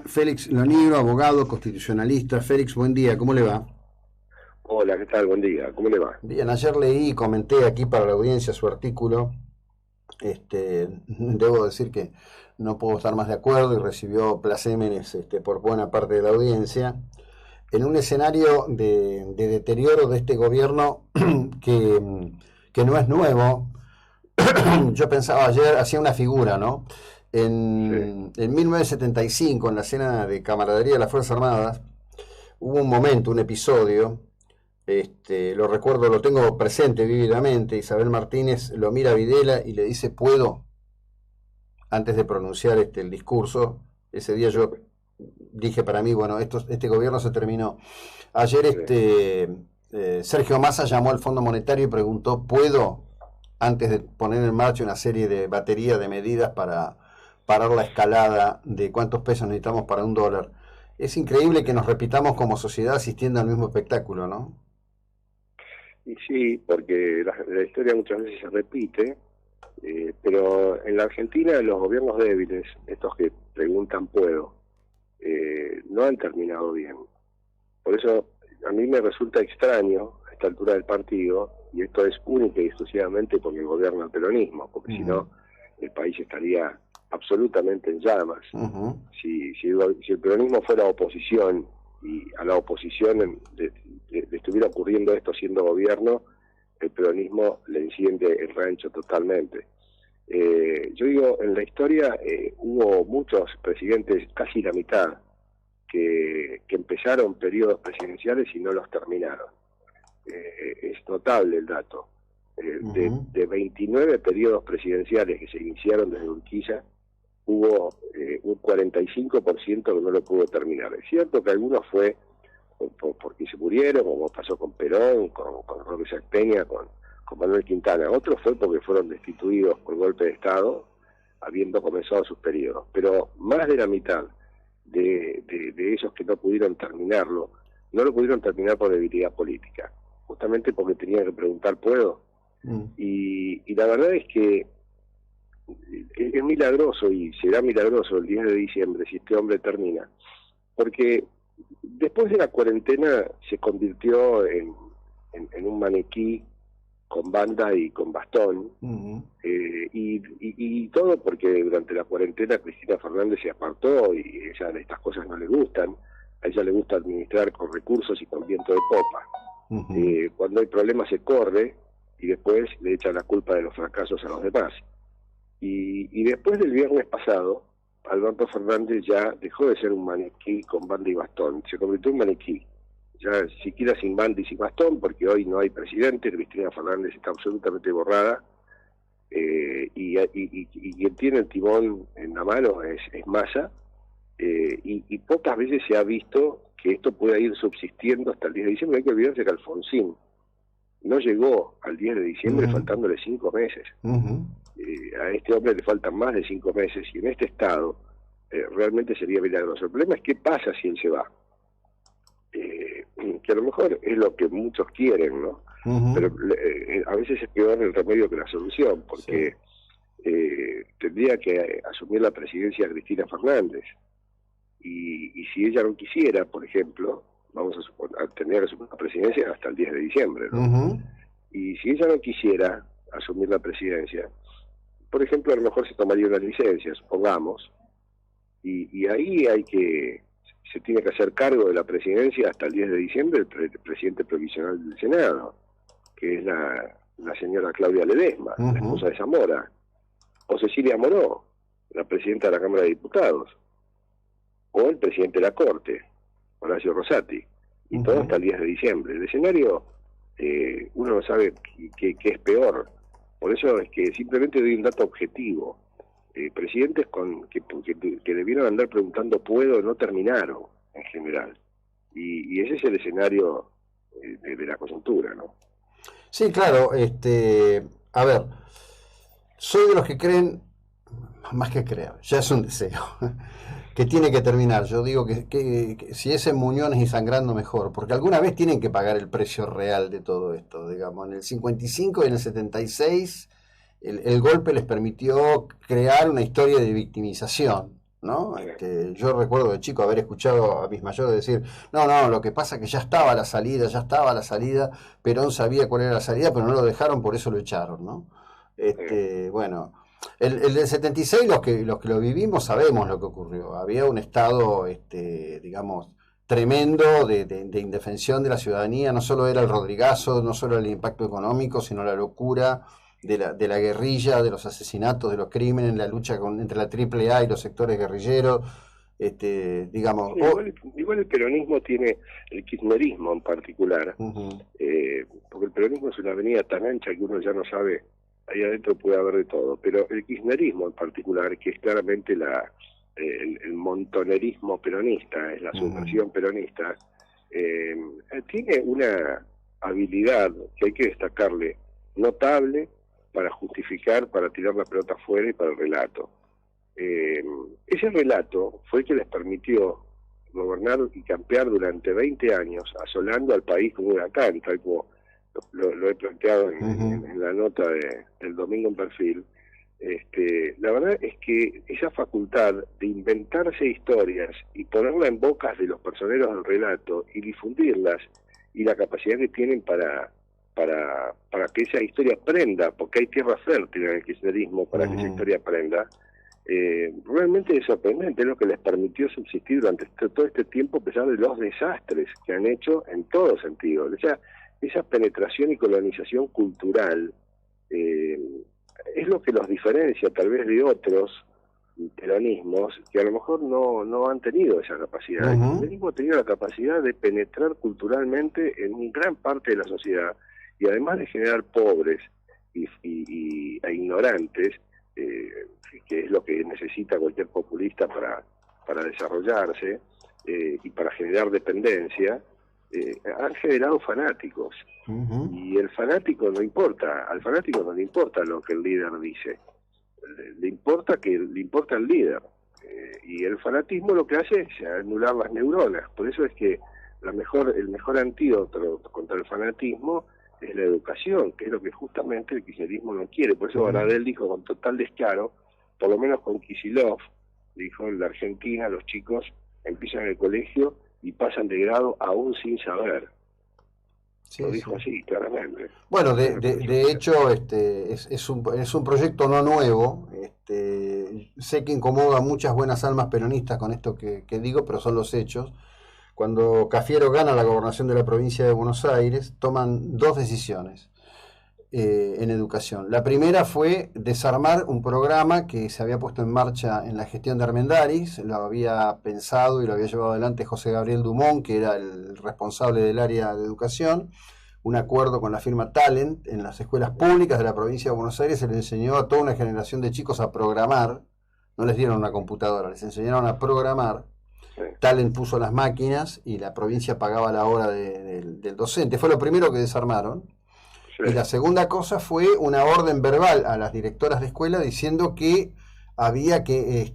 Félix Lonigro, abogado constitucionalista. Félix, buen día, ¿cómo le va? Hola, ¿qué tal? Buen día, ¿cómo le va? Bien, ayer leí y comenté aquí para la audiencia su artículo. Debo decir que no puedo estar más de acuerdo y recibió plasémenes por buena parte de la audiencia. En un escenario de deterioro de este gobierno que no es nuevo, yo pensaba ayer, hacía una figura, ¿no? Sí, En 1975, en la cena de camaradería de las Fuerzas Armadas, hubo un momento, un episodio, lo recuerdo, lo tengo presente vívidamente. Isabel Martínez lo mira a Videla y le dice, ¿puedo? Antes de pronunciar el discurso. Ese día yo dije para mí, bueno, este gobierno se terminó. Ayer sí. Sergio Massa llamó al Fondo Monetario y preguntó, ¿puedo? Antes de poner en marcha una serie de batería de medidas para parar la escalada de cuántos pesos necesitamos para $1. Es increíble que nos repitamos como sociedad asistiendo al mismo espectáculo, ¿no? Y sí, porque la historia muchas veces se repite, pero en la Argentina los gobiernos débiles, estos que preguntan puedo, no han terminado bien. Por eso a mí me resulta extraño a esta altura del partido, y esto es única y exclusivamente porque gobierna el peronismo, porque si no el país estaría absolutamente en llamas. Uh-huh. Si el peronismo fuera oposición y a la oposición le estuviera ocurriendo esto siendo gobierno, el peronismo le enciende el rancho totalmente. Yo digo, en la historia hubo muchos presidentes, casi la mitad, que empezaron periodos presidenciales y no los terminaron. Es notable el dato. De 29 periodos presidenciales que se iniciaron desde Urquiza, hubo un 45% que no lo pudo terminar. Es cierto que algunos fue porque se murieron, como pasó con Perón, con Roque Sáenz Peña, con Manuel Quintana. Otros fue porque fueron destituidos por golpe de Estado, habiendo comenzado sus periodos. Pero más de la mitad de esos que no pudieron terminarlo, no lo pudieron terminar por debilidad política, justamente porque tenían que preguntar, ¿puedo? Y la verdad es que es milagroso y será milagroso el 10 de diciembre si este hombre termina, porque después de la cuarentena se convirtió en un maniquí con banda y con bastón, y todo porque durante la cuarentena Cristina Fernández se apartó y ella estas cosas no le gustan. A ella le gusta administrar con recursos y con viento de popa. Cuando hay problemas se corre y después le echa la culpa de los fracasos a los demás. Y después del viernes pasado, Alberto Fernández ya dejó de ser un maniquí con banda y bastón, se convirtió en un maniquí, ya siquiera sin banda y sin bastón, porque hoy no hay presidente. Cristina Fernández está absolutamente borrada, y quien tiene el timón en la mano es Massa, y pocas veces se ha visto que esto pueda ir subsistiendo hasta el 10 de diciembre. Hay que olvidarse que Alfonsín no llegó al 10 de diciembre faltándole 5 meses. A este hombre le faltan más de 5 meses y en este estado realmente sería milagroso. El problema es qué pasa si él se va, que a lo mejor es lo que muchos quieren, ¿no? Pero a veces es peor el remedio que la solución, porque tendría que asumir la presidencia Cristina Fernández, y si ella no quisiera, por ejemplo, vamos a tener que asumir la presidencia hasta el 10 de diciembre, ¿no? Y si ella no quisiera asumir la presidencia, por ejemplo, a lo mejor se tomaría una licencia, supongamos, y ahí se tiene que hacer cargo de la presidencia hasta el 10 de diciembre el presidente provisional del Senado, que es la señora Claudia Ledesma, la esposa de Zamora, o Cecilia Moró, la presidenta de la Cámara de Diputados, o el presidente de la Corte, Horacio Rosati, y todo hasta el 10 de diciembre. El escenario, uno no sabe qué es peor. Por eso es que simplemente doy un dato objetivo. Presidentes que debieron andar preguntando ¿puedo? No terminaron, en general. Y ese es el escenario de la coyuntura, ¿no? Sí, claro. A ver, soy de los que creen, más que creer, ya es un deseo, que tiene que terminar. Yo digo que si es en muñones y sangrando, mejor, porque alguna vez tienen que pagar el precio real de todo esto. Digamos, en el 55 y en el 76 el golpe les permitió crear una historia de victimización, ¿no? Yo recuerdo de chico haber escuchado a mis mayores decir, no, lo que pasa es que ya estaba la salida, Perón sabía cuál era la salida, pero no lo dejaron, por eso lo echaron, ¿no? Bueno, el del 76, los que lo vivimos sabemos lo que ocurrió. Había un estado, digamos, tremendo de indefensión de la ciudadanía. No solo era el Rodrigazo, no solo el impacto económico, sino la locura de la guerrilla, de los asesinatos, de los crímenes, la lucha entre la AAA y los sectores guerrilleros. Digamos, Sí, igual el peronismo tiene, el kirchnerismo en particular, porque el peronismo es una avenida tan ancha que uno ya no sabe, ahí adentro puede haber de todo, pero el kirchnerismo en particular, que es claramente el montonerismo peronista, es la subversión peronista, tiene una habilidad que hay que destacarle, notable, para justificar, para tirar la pelota afuera y para el relato. Ese relato fue el que les permitió gobernar y campear durante 20 años, asolando al país como un huracán, tal como lo he planteado en la nota del domingo en Perfil. La verdad es que esa facultad de inventarse historias y ponerla en bocas de los personeros del relato y difundirlas, y la capacidad que tienen para que esa historia prenda, porque hay tierra fértil en el kirchnerismo para que esa historia prenda, realmente es sorprendente, es lo que les permitió subsistir durante todo este tiempo a pesar de los desastres que han hecho en todo sentido. Esa penetración y colonización cultural es lo que los diferencia tal vez de otros peronismos que a lo mejor no han tenido esa capacidad. El kirchnerismo ha tenido la capacidad de penetrar culturalmente en gran parte de la sociedad y además de generar pobres e ignorantes, que es lo que necesita cualquier populista para desarrollarse y para generar dependencia, han generado fanáticos. Y el fanático no importa, al fanático no le importa lo que el líder dice, le importa el líder. Y el fanatismo lo que hace es anular las neuronas. Por eso es que el mejor antídoto contra el fanatismo es la educación, que es lo que justamente el kirchnerismo no quiere. Por eso Baradel dijo con total descaro, por lo menos con Kicillof, dijo, en la Argentina los chicos empiezan el colegio y pasan de grado aún sin saber. Sí, lo dijo así, claramente. Bueno, de hecho, es un proyecto no nuevo. Sé que incomoda a muchas buenas almas peronistas con esto que digo, pero son los hechos. Cuando Cafiero gana la gobernación de la provincia de Buenos Aires, toman dos decisiones en educación. La primera fue desarmar un programa que se había puesto en marcha en la gestión de Armendáriz, lo había pensado y lo había llevado adelante José Gabriel Dumont, que era el responsable del área de educación. Un acuerdo con la firma Talent en las escuelas públicas de la provincia de Buenos Aires se le enseñó a toda una generación de chicos a programar, no les dieron una computadora, les enseñaron a programar. Talent puso las máquinas y la provincia pagaba la hora del docente. Fue lo primero que desarmaron. Y la segunda cosa fue una orden verbal a las directoras de escuela diciendo que había que,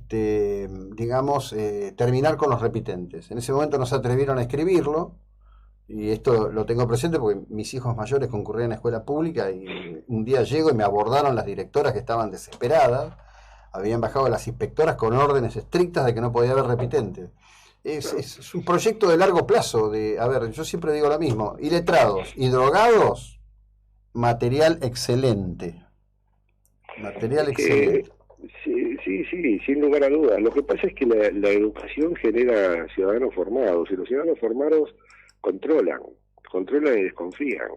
terminar con los repitentes. En ese momento no se atrevieron a escribirlo, y esto lo tengo presente porque mis hijos mayores concurrían a escuela pública y un día llego y me abordaron las directoras que estaban desesperadas. Habían bajado las inspectoras con órdenes estrictas de que no podía haber repitentes. Es un proyecto de largo plazo. Yo siempre digo lo mismo: iletrados y drogados, material excelente. Sí, sin lugar a dudas. Lo que pasa es que la educación genera ciudadanos formados, y los ciudadanos formados controlan y desconfían.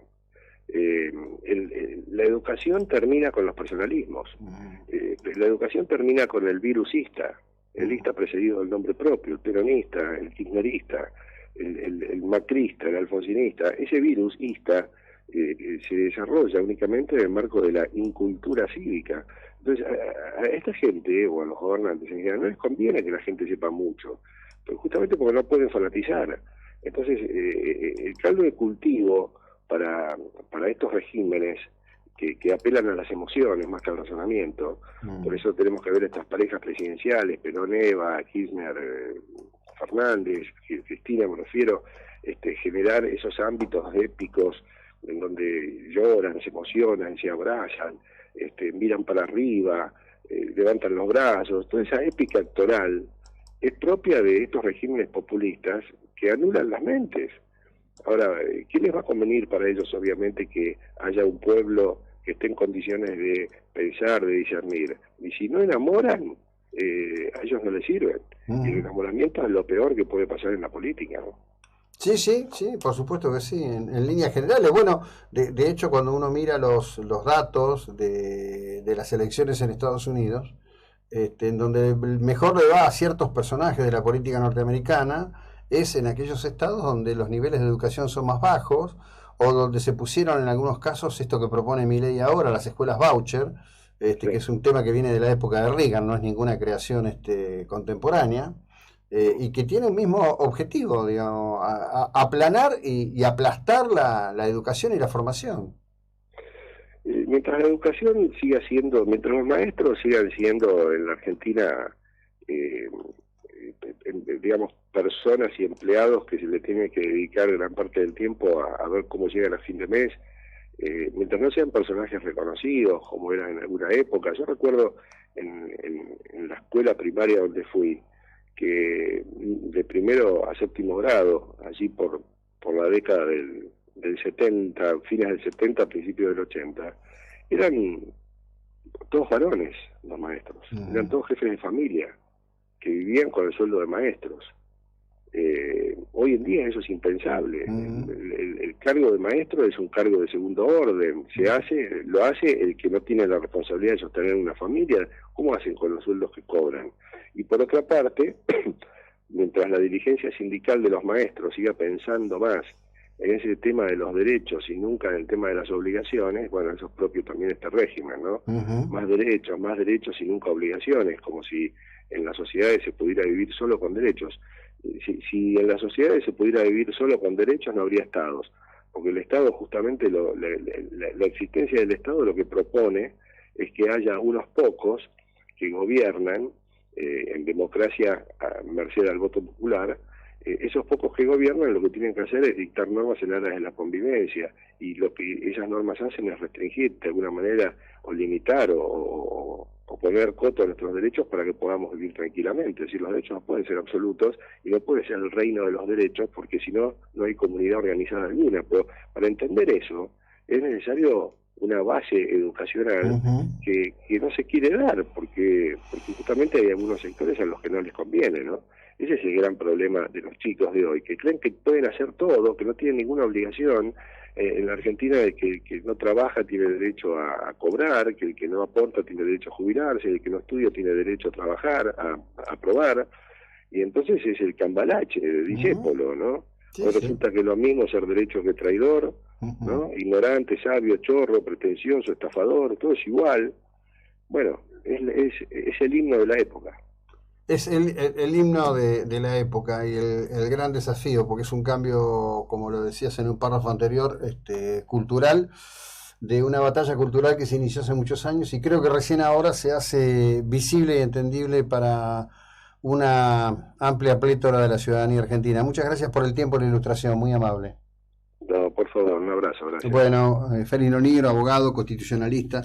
La educación termina con los personalismos. La educación termina con el virusista, el ista precedido del nombre propio, el peronista, el kirchnerista, el macrista, el alfonsinista. Ese virusista se desarrolla únicamente en el marco de la incultura cívica. Entonces, a esta gente, o a los gobernantes en general, no les conviene que la gente sepa mucho, pero justamente porque no pueden fanatizar. Entonces, el caldo de cultivo para estos regímenes que apelan a las emociones más que al razonamiento, por eso tenemos que ver estas parejas presidenciales, Perón, Eva, Kirchner, Fernández, Cristina, me refiero, generar esos ámbitos épicos en donde lloran, se emocionan, se abrazan, miran para arriba, levantan los brazos, toda esa épica actoral es propia de estos regímenes populistas que anulan las mentes. Ahora, ¿qué les va a convenir para ellos, obviamente, que haya un pueblo que esté en condiciones de pensar, de discernir? Y si no enamoran, a ellos no les sirven. Y el enamoramiento es lo peor que puede pasar en la política, ¿no? Sí, sí, sí, por supuesto que sí, en líneas generales. Bueno, de hecho, cuando uno mira los datos de las elecciones en Estados Unidos, en donde mejor le va a ciertos personajes de la política norteamericana, es en aquellos estados donde los niveles de educación son más bajos, o donde se pusieron en algunos casos esto que propone Milei ahora, las escuelas voucher, Sí. que es un tema que viene de la época de Reagan, no es ninguna creación contemporánea. Y que tiene un mismo objetivo, digamos, aplanar y aplastar la educación y la formación. Mientras la educación siga siendo, mientras los maestros sigan siendo en la Argentina, digamos, personas y empleados que se le tienen que dedicar gran parte del tiempo a ver cómo llegan a fin de mes, mientras no sean personajes reconocidos como eran en alguna época. Yo recuerdo en la escuela primaria donde fui, que de primero a séptimo grado, allí por la década del 70, fines del 70, principios del 80, eran todos varones los maestros, eran todos jefes de familia, que vivían con el sueldo de maestros. Hoy en día eso es impensable. El cargo de maestro es un cargo de segundo orden. Lo hace el que no tiene la responsabilidad de sostener una familia. ¿Cómo hacen con los sueldos que cobran? Y por otra parte, mientras la dirigencia sindical de los maestros siga pensando más en ese tema de los derechos y nunca en el tema de las obligaciones, bueno, eso es propio también de este régimen, ¿no? Más derechos y nunca obligaciones, como si en las sociedades se pudiera vivir solo con derechos. Si en las sociedades se pudiera vivir solo con derechos, no habría estados, porque el Estado, justamente, la existencia del Estado lo que propone es que haya unos pocos que gobiernan en democracia a merced al voto popular. Esos pocos que gobiernan lo que tienen que hacer es dictar normas en aras de la convivencia, y lo que esas normas hacen es restringir de alguna manera o limitar o poner coto a nuestros derechos para que podamos vivir tranquilamente. Es decir, los derechos no pueden ser absolutos y no puede ser el reino de los derechos, porque si no, no hay comunidad organizada alguna. Pero para entender eso es necesario una base educacional que no se quiere dar, porque justamente hay algunos sectores a los que no les conviene, ¿no? Ese es el gran problema de los chicos de hoy, que creen que pueden hacer todo, que no tienen ninguna obligación. En la Argentina, el que no trabaja tiene derecho a cobrar, que el que no aporta tiene derecho a jubilarse, el que no estudia tiene derecho a trabajar, a aprobar, y entonces es el cambalache de discépolo, ¿no? Sí, Hoy resulta que es lo mismo ser derecho que traidor, ¿no? Ignorante, sabio, chorro, pretencioso, estafador, todo es igual. Bueno, es el himno de la época. Es el himno de la época y el gran desafío, porque es un cambio, como lo decías en un párrafo anterior, cultural, de una batalla cultural que se inició hace muchos años y creo que recién ahora se hace visible y entendible para una amplia plétora de la ciudadanía argentina. Muchas gracias por el tiempo y la ilustración, muy amable. No, por favor, un abrazo, gracias. Bueno, Félix Lonigro, abogado, constitucionalista.